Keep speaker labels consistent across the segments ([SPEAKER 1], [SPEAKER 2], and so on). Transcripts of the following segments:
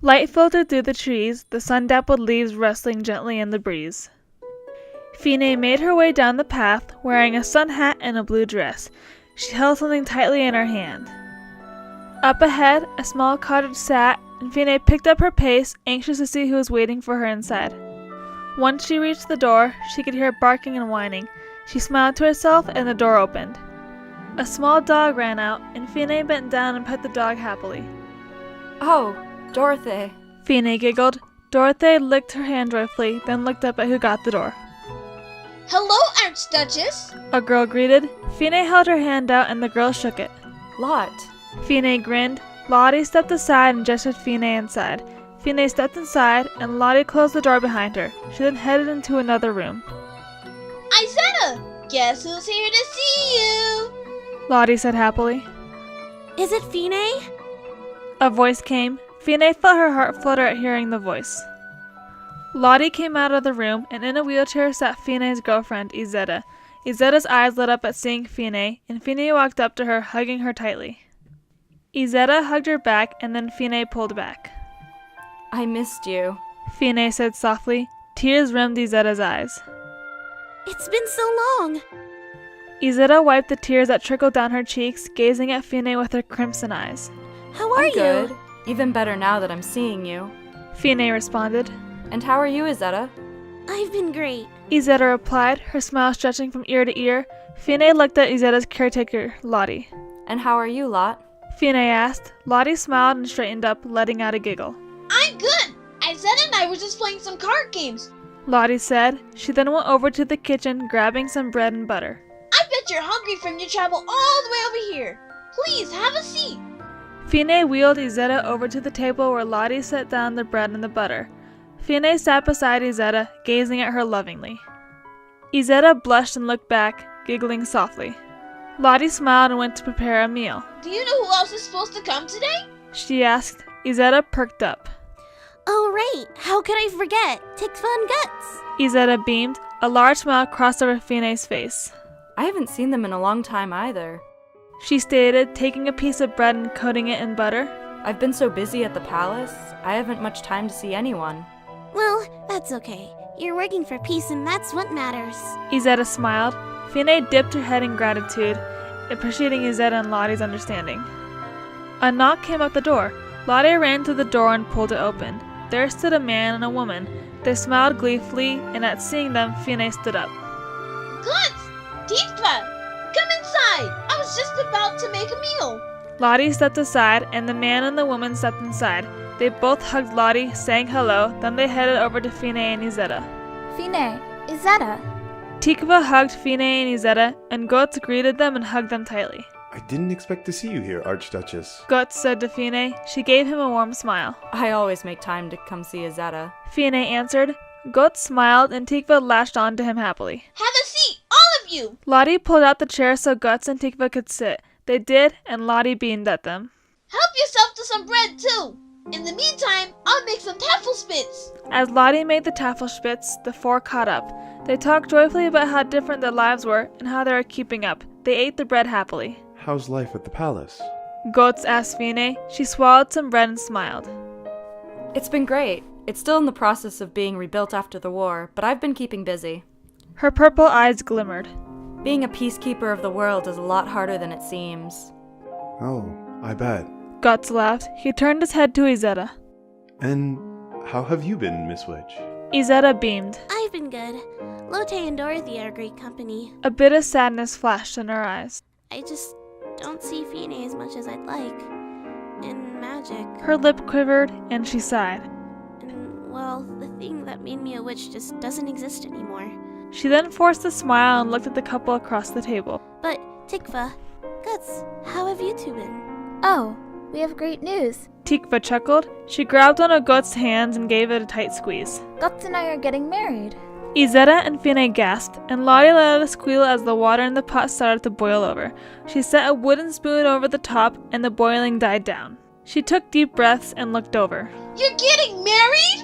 [SPEAKER 1] Light filtered through the trees, the sun-dappled leaves rustling gently in the breeze. Fine made her way down the path, wearing a sun hat and a blue dress. She held something tightly in her hand. Up ahead, a small cottage sat, and Fine picked up her pace, anxious to see who was waiting for her inside. Once she reached the door, she could hear barking and whining. She smiled to herself, and the door opened. A small dog ran out, and Fine bent down and pet the dog happily.
[SPEAKER 2] Oh, Dorothy.
[SPEAKER 1] Fine giggled. Dorothy licked her hand joyfully, then looked up at who got the door.
[SPEAKER 3] Hello, Archduchess!
[SPEAKER 1] A girl greeted. Fine held her hand out, and the girl shook it.
[SPEAKER 2] Lot.
[SPEAKER 1] Fine grinned. Lottie stepped aside and gestured Fine inside. Fine stepped inside, and Lottie closed the door behind her. She then headed into another room.
[SPEAKER 3] Izetta! Guess who's here to see you?
[SPEAKER 1] Lottie said happily.
[SPEAKER 4] Is it Fine?
[SPEAKER 1] A voice came. Fine felt her heart flutter at hearing the voice. Lottie came out of the room, and in a wheelchair sat Fine's girlfriend, Izetta. Izetta's eyes lit up at seeing Fine, and Fine walked up to her, hugging her tightly. Izetta hugged her back, and then Fine pulled back.
[SPEAKER 2] I missed you.
[SPEAKER 1] Fine said softly. Tears rimmed Izetta's eyes.
[SPEAKER 4] It's been so long.
[SPEAKER 1] Izetta wiped the tears that trickled down her cheeks, gazing at Fine with her crimson eyes.
[SPEAKER 4] How are
[SPEAKER 2] I'm
[SPEAKER 4] you?
[SPEAKER 2] good. Even better now that I'm seeing you.
[SPEAKER 1] Fine responded.
[SPEAKER 2] And how are you, Izetta?
[SPEAKER 4] I've been great.
[SPEAKER 1] Izetta replied, her smile stretching from ear to ear. Fine looked at Izetta's caretaker, Lottie.
[SPEAKER 2] And how are you, Lot?
[SPEAKER 1] Fine asked. Lottie smiled and straightened up, letting out a giggle.
[SPEAKER 3] I'm good! Izetta and I were just playing some card games.
[SPEAKER 1] Lottie said. She then went over to the kitchen, grabbing some bread and butter.
[SPEAKER 3] I bet you're hungry from your travel all the way over here. Please, have a seat.
[SPEAKER 1] Fine wheeled Izetta over to the table where Lottie set down the bread and the butter. Fine sat beside Izetta, gazing at her lovingly. Izetta blushed and looked back, giggling softly. Lottie smiled and went to prepare a meal.
[SPEAKER 3] Do you know who else is supposed to come today?
[SPEAKER 1] She asked. Izetta perked up.
[SPEAKER 4] Oh, right. How could I forget? Tikva and Gotz.
[SPEAKER 1] Izetta beamed. A large smile crossed over Fine's face.
[SPEAKER 2] I haven't seen them in a long time either.
[SPEAKER 1] She stated, taking a piece of bread and coating it in butter.
[SPEAKER 2] I've been so busy at the palace, I haven't much time to see anyone.
[SPEAKER 4] Well, that's okay. You're working for peace and that's what matters.
[SPEAKER 1] Izetta smiled. Fine dipped her head in gratitude, appreciating Izetta and Lottie's understanding. A knock came at the door. Lottie ran to the door and pulled it open. There stood a man and a woman. They smiled gleefully, and at seeing them, Fine stood up.
[SPEAKER 3] Gotz! Tikva! Come inside! I was just about to make a meal.
[SPEAKER 1] Lottie stepped aside, and the man and the woman stepped inside. They both hugged Lottie, saying hello, then they headed over to Fine and Izetta.
[SPEAKER 5] Fine, Izetta.
[SPEAKER 1] Tikva hugged Fine and Izetta, and Gotz greeted them and hugged them tightly.
[SPEAKER 6] I didn't expect to see you here, Archduchess.
[SPEAKER 1] Gotz said to Fine. She gave him a warm smile.
[SPEAKER 2] I always make time to come see Izetta.
[SPEAKER 1] Fine answered. Gotz smiled, and Tikva latched onto him happily.
[SPEAKER 3] Have a seat, all of you!
[SPEAKER 1] Lottie pulled out the chair so Gotz and Tikva could sit. They did, and Lottie beamed at them.
[SPEAKER 3] Help yourself to some bread, too! In the meantime, I'll make some Tafelspitz.
[SPEAKER 1] As Lottie made the Tafelspitz, the four caught up. They talked joyfully about how different their lives were and how they were keeping up. They ate the bread happily.
[SPEAKER 6] How's life at the palace?
[SPEAKER 1] Gotz asked Fine. She swallowed some bread and smiled.
[SPEAKER 2] It's been great. It's still in the process of being rebuilt after the war, but I've been keeping busy.
[SPEAKER 1] Her purple eyes glimmered.
[SPEAKER 2] Being a peacekeeper of the world is a lot harder than it seems.
[SPEAKER 6] Oh, I bet.
[SPEAKER 1] Gotz laughed. He turned his head to Izetta.
[SPEAKER 6] And how have you been, Miss Witch?
[SPEAKER 1] Izetta beamed.
[SPEAKER 4] I've been good. Lotte and Dorothy are great company.
[SPEAKER 1] A bit of sadness flashed in her eyes.
[SPEAKER 4] I just don't see Fine as much as I'd like. And magic.
[SPEAKER 1] Her lip quivered, and she sighed.
[SPEAKER 4] And, well, the thing that made me a witch just doesn't exist anymore.
[SPEAKER 1] She then forced a smile and looked at the couple across the table.
[SPEAKER 4] But, Tikva, Gotz, how have you two been?
[SPEAKER 5] Oh, we have great news.
[SPEAKER 1] Tikva chuckled. She grabbed one of Gotz's hands and gave it a tight squeeze.
[SPEAKER 5] Gotz and I are getting married.
[SPEAKER 1] Izetta and Fine gasped, and Lottie let out a squeal as the water in the pot started to boil over. She set a wooden spoon over the top, and the boiling died down. She took deep breaths and looked over.
[SPEAKER 3] You're getting married?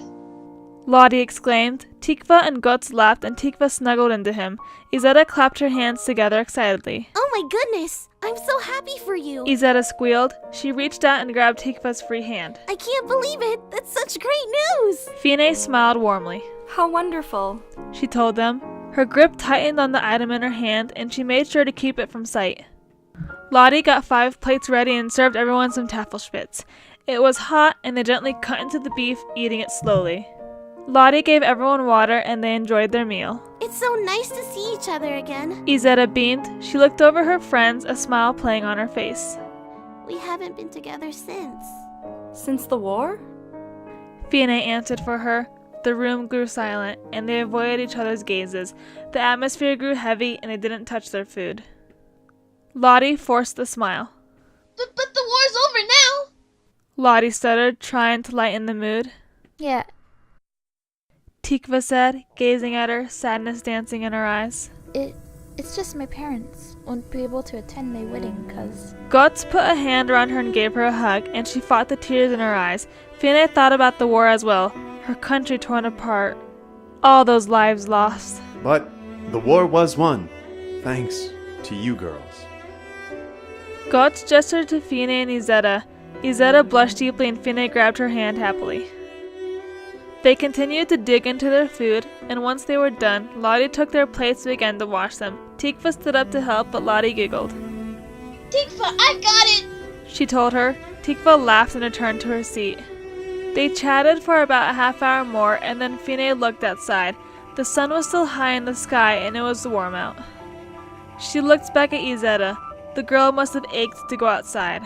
[SPEAKER 1] Lottie exclaimed. Tikva and Gotz laughed, and Tikva snuggled into him. Izetta clapped her hands together excitedly.
[SPEAKER 4] Oh my goodness! I'm so happy for you!
[SPEAKER 1] Izetta squealed. She reached out and grabbed Tikva's free hand.
[SPEAKER 4] I can't believe it! That's That's such great news!
[SPEAKER 1] Fine smiled warmly.
[SPEAKER 2] How wonderful.
[SPEAKER 1] She told them. Her grip tightened on the item in her hand, and she made sure to keep it from sight. Lottie got 5 plates ready and served everyone some Tafelspitz. It was hot, and they gently cut into the beef, eating it slowly. Lottie gave everyone water, and they enjoyed their meal.
[SPEAKER 4] It's so nice to see each other again.
[SPEAKER 1] Izetta beamed. She looked over her friends, a smile playing on her face.
[SPEAKER 4] We haven't been together since.
[SPEAKER 2] Since the war?
[SPEAKER 1] Fine answered for her. The room grew silent, and they avoided each other's gazes. The atmosphere grew heavy, and they didn't touch their food. Lottie forced a smile.
[SPEAKER 3] But the war's over now.
[SPEAKER 1] Lottie stuttered, trying to lighten the mood.
[SPEAKER 5] Yeah,
[SPEAKER 1] Tikva said, gazing at her, sadness dancing in her eyes.
[SPEAKER 5] it's just my parents won't be able to attend my wedding because...
[SPEAKER 1] Gotz put a hand around her and gave her a hug, and she fought the tears in her eyes. Fine thought about the war as well. Her country torn apart. All those lives lost.
[SPEAKER 6] But the war was won, thanks to you girls.
[SPEAKER 1] Gotz gestured to Fine and Izetta. Izetta blushed deeply and Fine grabbed her hand happily. They continued to dig into their food, and once they were done, Lottie took their plates and began to wash them. Tikva stood up to help, but Lottie giggled.
[SPEAKER 3] Tikva, I got it.
[SPEAKER 1] She told her. Tikva laughed and returned to her seat. They chatted for about a half hour more, and then Fine looked outside. The sun was still high in the sky, and it was warm out. She looked back at Izetta. The girl must have ached to go outside.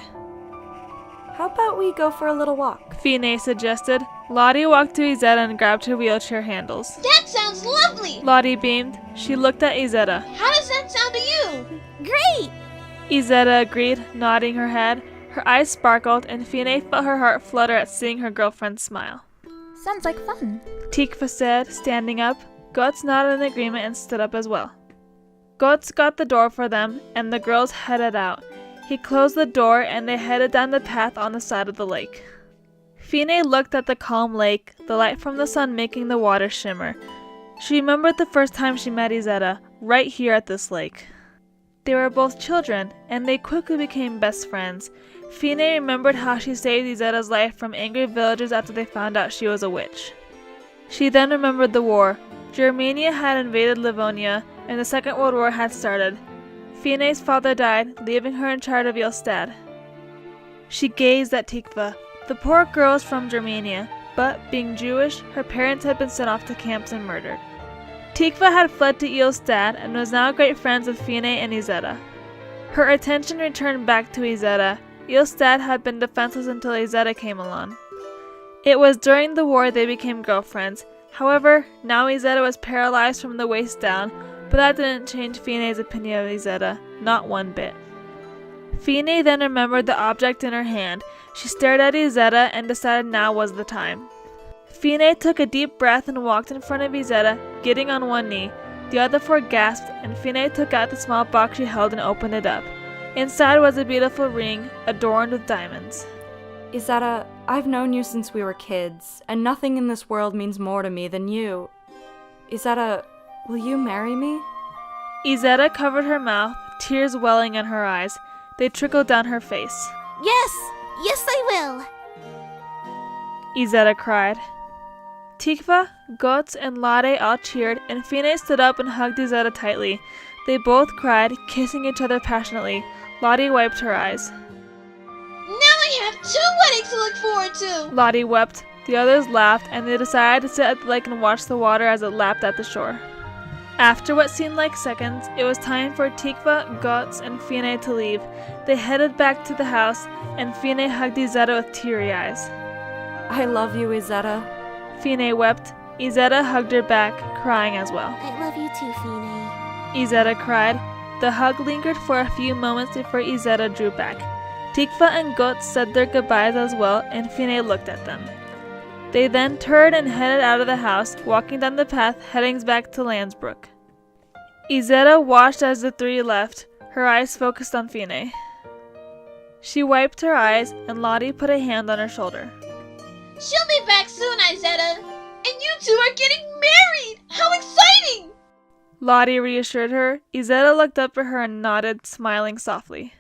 [SPEAKER 2] How about we go for a little walk?
[SPEAKER 1] Fine suggested. Lottie walked to Izetta and grabbed her wheelchair handles.
[SPEAKER 3] That sounds lovely.
[SPEAKER 1] Lottie beamed. She looked at Izetta.
[SPEAKER 3] How does that sound to you?
[SPEAKER 4] Great!
[SPEAKER 1] Izetta agreed, nodding her head. Her eyes sparkled, and Fine felt her heart flutter at seeing her girlfriend smile.
[SPEAKER 5] Sounds like fun.
[SPEAKER 1] Tikva said, standing up. Gotz nodded in agreement and stood up as well. Gotz got the door for them, and the girls headed out. He closed the door, and they headed down the path on the side of the lake. Fine looked at the calm lake, the light from the sun making the water shimmer. She remembered the first time she met Izetta, right here at this lake. They were both children, and they quickly became best friends. Fine remembered how she saved Izetta's life from angry villagers after they found out she was a witch. She then remembered the war. Germania had invaded Livonia, and the Second World War had started. Fine's father died, leaving her in charge of Ylstad. She gazed at Tikva. The poor girl was from Germania, but, being Jewish, her parents had been sent off to camps and murdered. Tikva had fled to Ylstad and was now great friends with Fine and Izetta. Her attention returned back to Izetta. Ylstad had been defenseless until Izetta came along. It was during the war they became girlfriends. However, now Izetta was paralyzed from the waist down, but that didn't change Fine's opinion of Izetta, not one bit. Fine then remembered the object in her hand. She stared at Izetta and decided now was the time. Fine took a deep breath and walked in front of Izetta, getting on one knee. The other 4 gasped, and Fine took out the small box she held and opened it up. Inside was a beautiful ring, adorned with diamonds.
[SPEAKER 2] Izetta, I've known you since we were kids, and nothing in this world means more to me than you. Izetta, will you marry me?
[SPEAKER 1] Izetta covered her mouth, tears welling in her eyes. They trickled down her face.
[SPEAKER 4] Yes! Yes, I will!
[SPEAKER 1] Izetta cried. Tikva, Gotz, and Lottie all cheered, and Fine stood up and hugged Izetta tightly. They both cried, kissing each other passionately. Lottie wiped her eyes.
[SPEAKER 3] Now I have 2 weddings to look forward to.
[SPEAKER 1] Lottie wept. The others laughed, and they decided to sit at the lake and watch the water as it lapped at the shore. After what seemed like seconds, it was time for Tikva, Gotz, and Fine to leave. They headed back to the house, and Fine hugged Izetta with teary eyes.
[SPEAKER 2] I love you, Izetta.
[SPEAKER 1] Fine wept. Izetta hugged her back, crying as well.
[SPEAKER 4] I love you too, Fine.
[SPEAKER 1] Izetta cried. The hug lingered for a few moments before Izetta drew back. Tikva and Gotz said their goodbyes as well, and Fine looked at them. They then turned and headed out of the house, walking down the path heading back to Landsbrook. Izetta watched as the 3 left, her eyes focused on Fine. She wiped her eyes, and Lottie put a hand on her shoulder.
[SPEAKER 3] She'll be back soon, Izetta. And you 2 are getting married! How exciting!
[SPEAKER 1] Lottie reassured her. Izetta looked up at her and nodded, smiling softly.